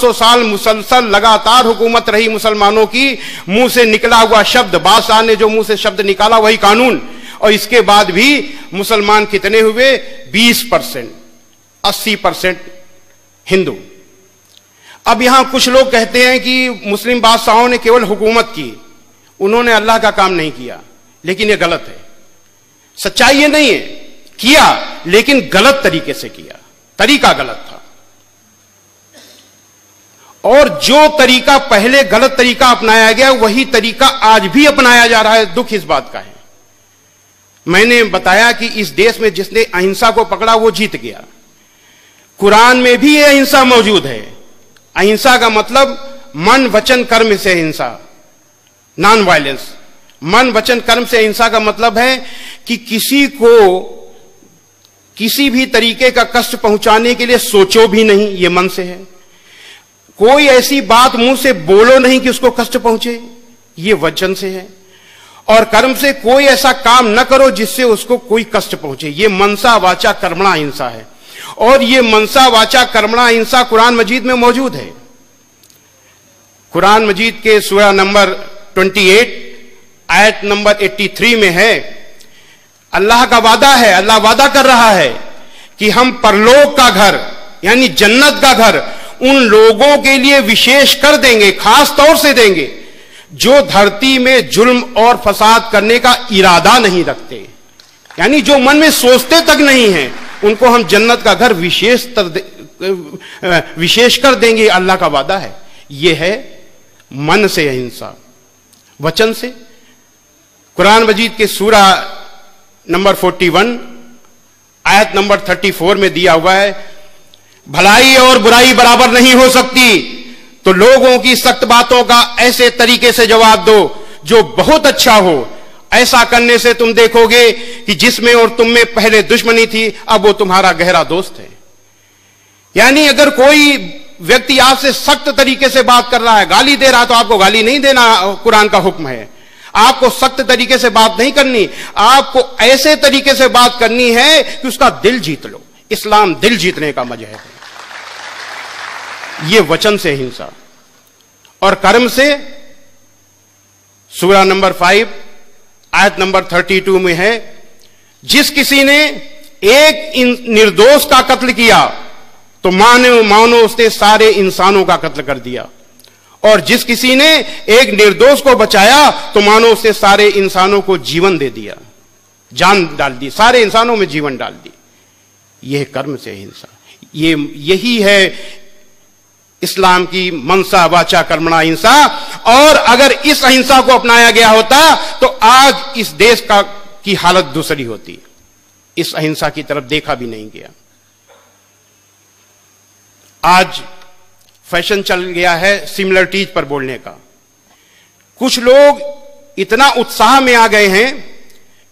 500 साल मुसलसल लगातार हुकूमत रही मुसलमानों की, मुंह से निकला हुआ शब्द, बादशाह ने जो मुंह से शब्द निकाला वही कानून, और इसके बाद भी मुसलमान कितने हुए? 20%, 80% हिंदू। अब यहां कुछ लोग कहते हैं कि मुस्लिम बादशाहों ने केवल हुकूमत की, उन्होंने अल्लाह का काम नहीं किया, लेकिन यह गलत है। सच्चाई ये नहीं है, किया लेकिन गलत तरीके से किया, तरीका गलत था। और जो तरीका पहले गलत तरीका अपनाया गया वही तरीका आज भी अपनाया जा रहा है। दुख इस बात का है। मैंने बताया कि इस देश में जिसने अहिंसा को पकड़ा वो जीत गया। कुरान में भी यह अहिंसा मौजूद है। अहिंसा का मतलब मन वचन कर्म से अहिंसा, नॉन वायलेंस। मन वचन कर्म से अहिंसा का मतलब है कि किसी को किसी भी तरीके का कष्ट पहुंचाने के लिए सोचो भी नहीं, यह मन से है। कोई ऐसी बात मुंह से बोलो नहीं कि उसको कष्ट पहुंचे, यह वचन से है। और कर्म से कोई ऐसा काम न करो जिससे उसको कोई कष्ट पहुंचे, यह मनसा वाचा कर्मणा हिंसा है। और यह मनसा वाचा कर्मणा हिंसा कुरान मजीद में मौजूद है। कुरान मजीद के सूरा नंबर 28 आयत नंबर 83 में है, अल्लाह का वादा है, अल्लाह वादा कर रहा है कि हम परलोक का घर यानी जन्नत का घर उन लोगों के लिए विशेष कर देंगे, खास तौर से देंगे, जो धरती में जुल्म और फसाद करने का इरादा नहीं रखते, यानी जो मन में सोचते तक नहीं है, उनको हम जन्नत का घर विशेष कर देंगे। अल्लाह का वादा है। यह है मन से अहिंसा। वचन से कुरान मजीद के सूरा नंबर 41 आयत नंबर 34 में दिया हुआ है, भलाई और बुराई बराबर नहीं हो सकती, तो लोगों की सख्त बातों का ऐसे तरीके से जवाब दो जो बहुत अच्छा हो। ऐसा करने से तुम देखोगे कि जिसमें और तुम में पहले दुश्मनी थी अब वो तुम्हारा गहरा दोस्त है। यानी अगर कोई व्यक्ति आपसे सख्त तरीके से बात कर रहा है, गाली दे रहा है, तो आपको गाली नहीं देना, कुरान का हुक्म है। आपको सख्त तरीके से बात नहीं करनी, आपको ऐसे तरीके से बात करनी है कि उसका दिल जीत लो। इस्लाम दिल जीतने का मजहब है। यह वचन से हिंसा। और कर्म से सूरा नंबर 5 आयत नंबर 32 में है, जिस किसी ने एक निर्दोष का कत्ल किया तो मानो उसने सारे इंसानों का कत्ल कर दिया, और जिस किसी ने एक निर्दोष को बचाया तो मानो उसने सारे इंसानों को जीवन दे दिया, जान डाल दी, सारे इंसानों में जीवन डाल दी। यह कर्म से हिंसा। यही है इस्लाम की मनसा वाचा कर्मणा हिंसा। और अगर इस अहिंसा को अपनाया गया होता तो आज इस देश की हालत दूसरी होती। इस अहिंसा की तरफ देखा भी नहीं गया। आज फैशन चल गया है सिमिलरिटीज पर बोलने का। कुछ लोग इतना उत्साह में आ गए हैं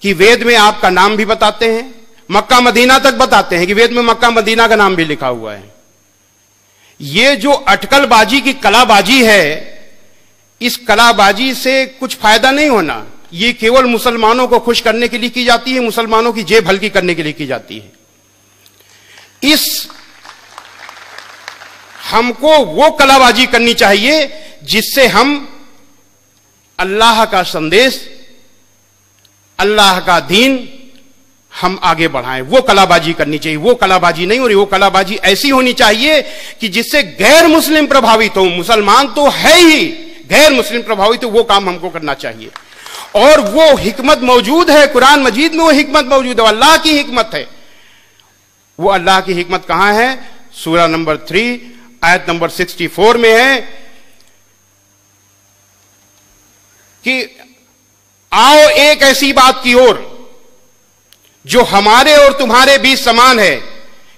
कि वेद में आपका नाम भी बताते हैं, मक्का मदीना तक बताते हैं कि वेद में मक्का मदीना का नाम भी लिखा हुआ है। ये जो अटकलबाजी की कलाबाजी है, इस कलाबाजी से कुछ फायदा नहीं होना। ये केवल मुसलमानों को खुश करने के लिए की जाती है, मुसलमानों की जेब हल्की करने के लिए की जाती है। हमको वो कलाबाजी करनी चाहिए जिससे हम अल्लाह का संदेश, अल्लाह का दीन हम आगे बढ़ाएं। वो कलाबाजी करनी चाहिए। वो कलाबाजी नहीं हो रही। वो कलाबाजी ऐसी होनी चाहिए कि जिससे गैर मुस्लिम प्रभावित हो। मुसलमान तो है ही, गैर मुस्लिम प्रभावित हो, वो काम हमको करना चाहिए। और वो हिकमत मौजूद है कुरान मजीद में। वो हिकमत मौजूद है, अल्लाह की हिकमत है। वो अल्लाह की हिकमत कहां है? सूरा नंबर 3 आयत नंबर 64 में है कि आओ एक ऐसी बात की ओर जो हमारे और तुम्हारे बीच समान है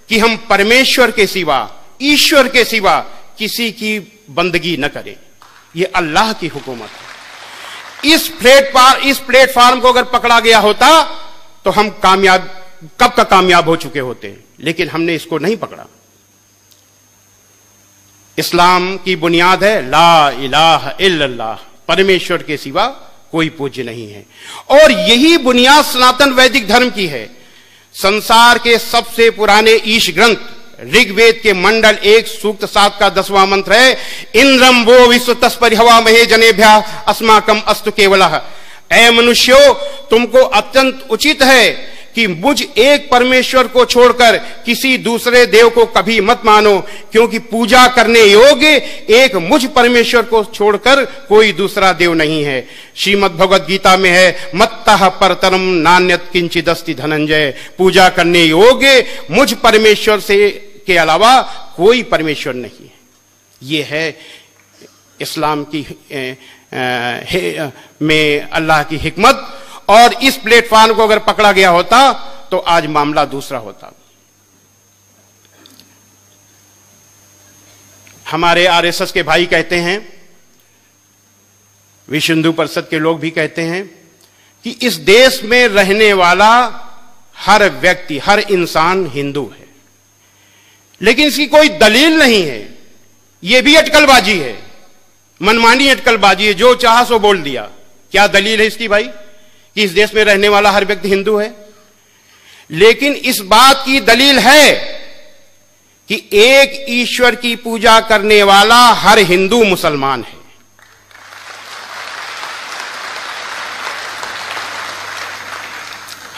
कि हम परमेश्वर के सिवा, ईश्वर के सिवा किसी की बंदगी न करें। यह अल्लाह की हुकूमत है। इस प्लेटफार्म को अगर पकड़ा गया होता तो हम कामयाब, कब का कामयाब हो चुके होते, लेकिन हमने इसको नहीं पकड़ा। इस्लाम की बुनियाद है ला इलाहा इल्लल्लाह, परमेश्वर के सिवा कोई पूज्य नहीं है। और यही बुनियाद सनातन वैदिक धर्म की है। संसार के सबसे पुराने ईश ग्रंथ ऋग्वेद के मंडल 1 सूक्त 7 का 10वां मंत्र है, इंद्रम वो विश्व तस्परि हवा महे जनेभ्या अस्माकम अस्तु केवलः। ऐ मनुष्यो, तुमको अत्यंत उचित है कि मुझ एक परमेश्वर को छोड़कर किसी दूसरे देव को कभी मत मानो, क्योंकि पूजा करने योग्य एक मुझ परमेश्वर को छोड़कर कोई दूसरा देव नहीं है। श्रीमद् भगवद गीता में है, मत्तः परतरम नान्यत किंचिदस्ति धनंजय। पूजा करने योग्य मुझ परमेश्वर से के अलावा कोई परमेश्वर नहीं है। ये है इस्लाम की में अल्लाह की हिकमत। और इस प्लेटफॉर्म को अगर पकड़ा गया होता तो आज मामला दूसरा होता। हमारे आरएसएस के भाई कहते हैं, विश्व हिंदू परिषद के लोग भी कहते हैं कि इस देश में रहने वाला हर व्यक्ति, हर इंसान हिंदू है, लेकिन इसकी कोई दलील नहीं है। यह भी अटकलबाजी है, मनमानी अटकलबाजी है, जो चाहा सो बोल दिया। क्या दलील है इसकी भाई कि इस देश में रहने वाला हर व्यक्ति हिंदू है? लेकिन इस बात की दलील है कि एक ईश्वर की पूजा करने वाला हर हिंदू मुसलमान है।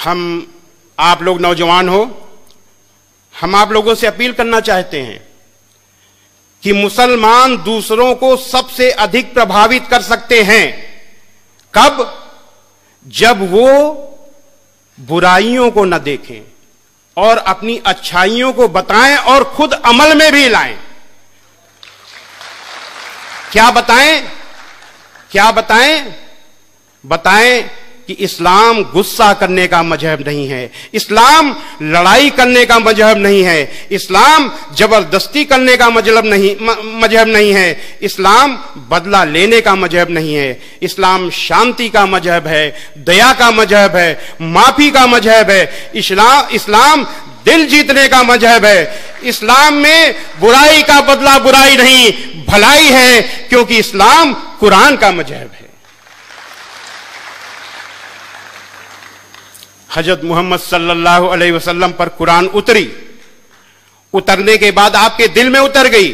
हम आप लोग नौजवान हो, हम आप लोगों से अपील करना चाहते हैं कि मुसलमान दूसरों को सबसे अधिक प्रभावित कर सकते हैं। कब? जब वो बुराइयों को न देखें और अपनी अच्छाइयों को बताएं और खुद अमल में भी लाएं। क्या बताएं? क्या बताएं? बताएं कि इस्लाम गुस्सा करने का मजहब नहीं है, इस्लाम लड़ाई करने का मजहब नहीं है, इस्लाम जबरदस्ती करने का मजहब नहीं है, इस्लाम बदला लेने का मजहब नहीं है, इस्लाम शांति का मजहब है, दया का मजहब है, माफी का मजहब है, इस्लाम दिल जीतने का मजहब है। इस्लाम में बुराई का बदला बुराई नहीं, भलाई है, क्योंकि इस्लाम कुरान का मजहब है। हजरत मोहम्मद सल्लल्लाहु अलैहि वसल्लम पर कुरान उतरी, उतरने के बाद आपके दिल में उतर गई,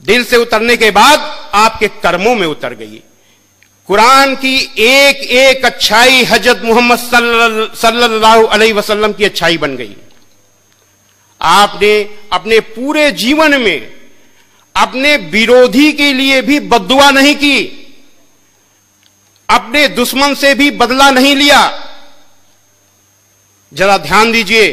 दिल से उतरने के बाद आपके कर्मों में उतर गई। कुरान की एक एक अच्छाई हजरत मोहम्मद सल्लल्लाहु अलैहि वसल्लम की अच्छाई बन गई। आपने अपने पूरे जीवन में अपने विरोधी के लिए भी बद्दुआ नहीं की, अपने दुश्मन से भी बदला नहीं लिया। जरा ध्यान दीजिए,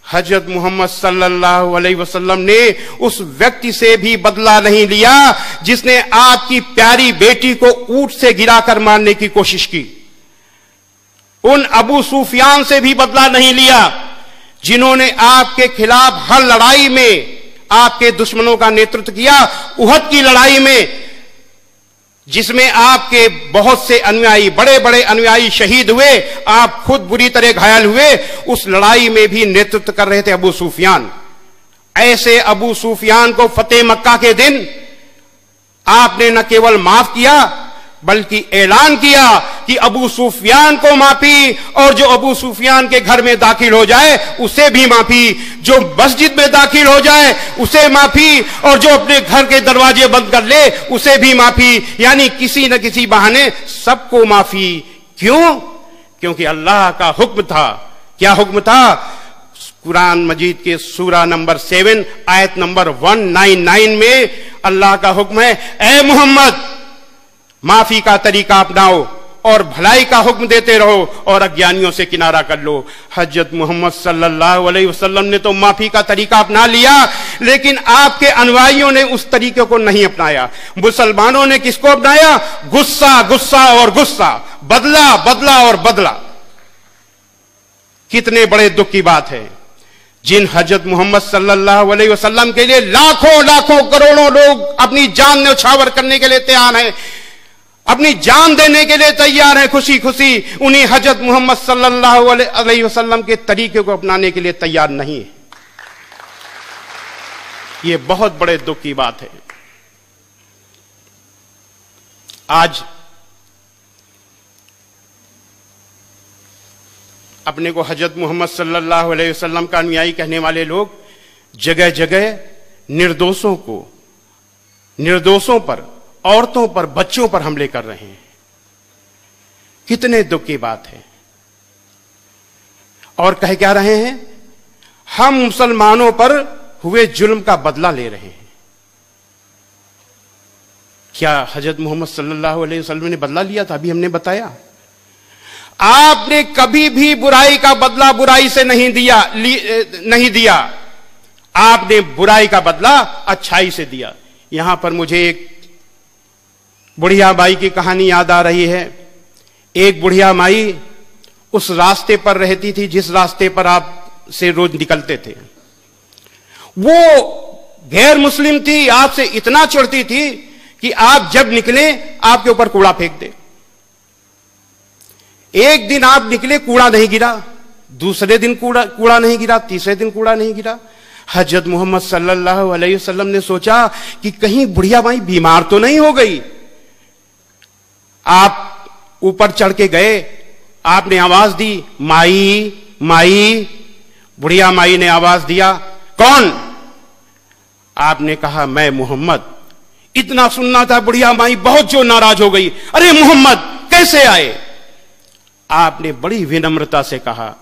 हजरत मोहम्मद सल्लल्लाहु अलैहि वसल्लम ने उस व्यक्ति से भी बदला नहीं लिया जिसने आपकी प्यारी बेटी को ऊंट से गिराकर मारने की कोशिश की। उन अबू सुफियान से भी बदला नहीं लिया जिन्होंने आपके खिलाफ हर लड़ाई में आपके दुश्मनों का नेतृत्व किया। उहद की लड़ाई में जिसमें आपके बहुत से अनुयायी, बड़े बड़े अनुयायी शहीद हुए, आप खुद बुरी तरह घायल हुए, उस लड़ाई में भी नेतृत्व कर रहे थे अबू सुफियान। ऐसे अबू सुफियान को फतेह मक्का के दिन आपने न केवल माफ किया बल्कि ऐलान किया कि अबू सुफियान को माफी, और जो अबू सुफियान के घर में दाखिल हो जाए उसे भी माफी, जो मस्जिद में दाखिल हो जाए उसे माफी, और जो अपने घर के दरवाजे बंद कर ले उसे भी माफी। यानी किसी न किसी बहाने सबको माफी। क्यों? क्योंकि अल्लाह का हुक्म था। क्या हुक्म था? कुरान मजीद के सूरा नंबर 7 आयत नंबर 199 में अल्लाह का हुक्म है, ऐ मोहम्मद माफी का तरीका अपनाओ और भलाई का हुक्म देते रहो और अज्ञानियों से किनारा कर लो। हजरत मोहम्मद सल्लल्लाहु अलैहि वसल्लम ने तो माफी का तरीका अपना लिया, लेकिन आपके अनुयायियों ने उस तरीके को नहीं अपनाया। मुसलमानों ने किसको अपनाया? गुस्सा, गुस्सा और गुस्सा, बदला, बदला और बदला। कितने बड़े दुख की बात है, जिन हजरत मोहम्मद सल्लल्लाहु अलैहि वसल्लम के लिए लाखों लाखों करोड़ों लोग अपनी जान न्यौछावर करने के लिए तैयार हैं, अपनी जान देने के लिए तैयार है, खुशी खुशी उन्हीं हजरत मोहम्मद सल्लल्लाहु अलैहि वसल्लम के तरीके को अपनाने के लिए तैयार नहीं है। यह बहुत बड़े दुख की बात है। आज अपने को हजरत मोहम्मद सल्लल्लाहु अलैहि वसल्लम का अनुयायी कहने वाले लोग जगह जगह निर्दोषों पर, औरतों पर, बच्चों पर हमले कर रहे हैं। कितने दुख की बात है। और कह क्या रहे हैं? हम मुसलमानों पर हुए जुल्म का बदला ले रहे हैं। क्या हजरत मोहम्मद सल्लल्लाहु अलैहि वसल्लम ने बदला लिया था? अभी हमने बताया। आपने कभी भी बुराई का बदला बुराई से नहीं दिया। आपने बुराई का बदला अच्छाई से दिया। यहां पर मुझे एक बुढ़िया माई की कहानी याद आ रही है। एक बुढ़िया माई उस रास्ते पर रहती थी जिस रास्ते पर आप से रोज निकलते थे। वो गैर मुस्लिम थी, आपसे इतना चिढ़ती थी कि आप जब निकले आपके ऊपर कूड़ा फेंक दे। एक दिन आप निकले, कूड़ा नहीं गिरा, दूसरे दिन कूड़ा नहीं गिरा, तीसरे दिन कूड़ा नहीं गिरा। हजरत मोहम्मद सल्लल्लाहु अलैहि वसल्लम ने सोचा कि कहीं बुढ़िया माई बीमार तो नहीं हो गई। आप ऊपर चढ़ के गए, आपने आवाज दी, माई माई। बुढ़िया माई ने आवाज दिया, कौन? आपने कहा, मैं मोहम्मद। इतना सुनना था, बुढ़िया माई बहुत जो नाराज हो गई। अरे मोहम्मद कैसे आए? आपने बड़ी विनम्रता से कहा,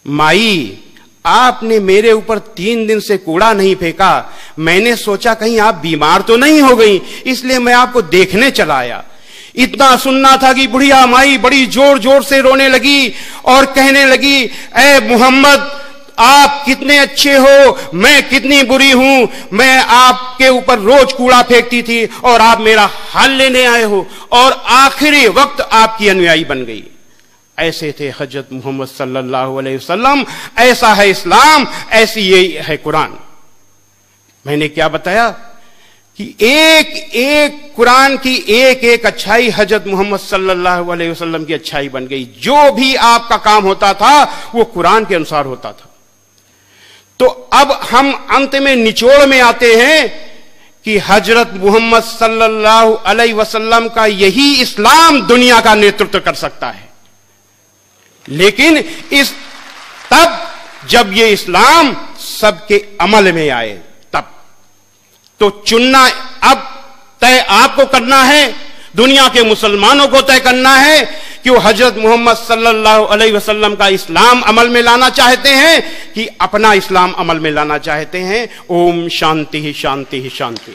माई आपने मेरे ऊपर 3 दिन से कूड़ा नहीं फेंका। मैंने सोचा कहीं आप बीमार तो नहीं हो गई, इसलिए मैं आपको देखने चला आया। इतना सुनना था कि बुढ़िया माई बड़ी जोर जोर से रोने लगी और कहने लगी, ऐ मोहम्मद आप कितने अच्छे हो, मैं कितनी बुरी हूं। मैं आपके ऊपर रोज कूड़ा फेंकती थी और आप मेरा हाल लेने आए हो, और आखिरी वक्त आपकी अनुयायी बन गई। ऐसे थे हजरत मोहम्मद सल्लल्लाहु अलैहि वसल्लम। ऐसा है इस्लाम, ऐसी यही है कुरान। मैंने क्या बताया कि एक एक कुरान की एक एक अच्छाई हजरत मोहम्मद सल्लल्लाहु अलैहि वसल्लम की अच्छाई बन गई। जो भी आपका काम होता था वो कुरान के अनुसार होता था। तो अब हम अंत में निचोड़ में आते हैं कि हजरत मोहम्मद सल्लल्लाहु अलैहि वसल्लम का यही इस्लाम दुनिया का नेतृत्व कर सकता है। लेकिन तब जब ये इस्लाम सबके अमल में आए, तब तो चुनना अब तय आपको करना है, दुनिया के मुसलमानों को तय करना है कि वो हजरत मोहम्मद सल्लल्लाहु अलैहि वसल्लम का इस्लाम अमल में लाना चाहते हैं कि अपना इस्लाम अमल में लाना चाहते हैं। ओम शांति ही शांति ही शांति।